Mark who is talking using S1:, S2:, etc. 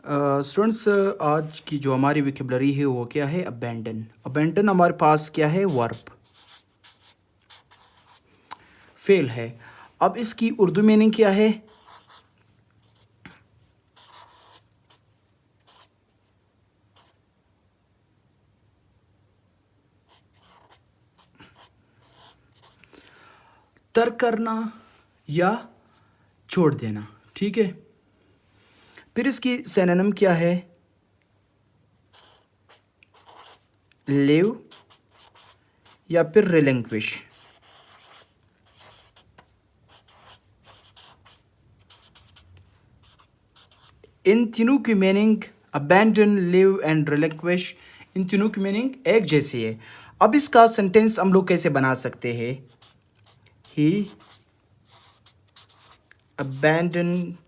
S1: Students, आज की जो हमारी विकेबलरी है वो क्या है? अबैंडन। अबैंडन हमारे पास क्या है? वर्ब। फेल है। अब इसकी उर्दू मीनिंग क्या है? तर्क करना या छोड़ देना। ठीक है। फिर इसकी सिनोनिम क्या है? लीव या फिर रिलिंक्विश। इन तीनों की meaning abandon, leave and relinquish, इन तीनों की मीनिंग एक जैसी है। अब इसका सेंटेंस हम लोग कैसे बना सकते हैं? ही abandoned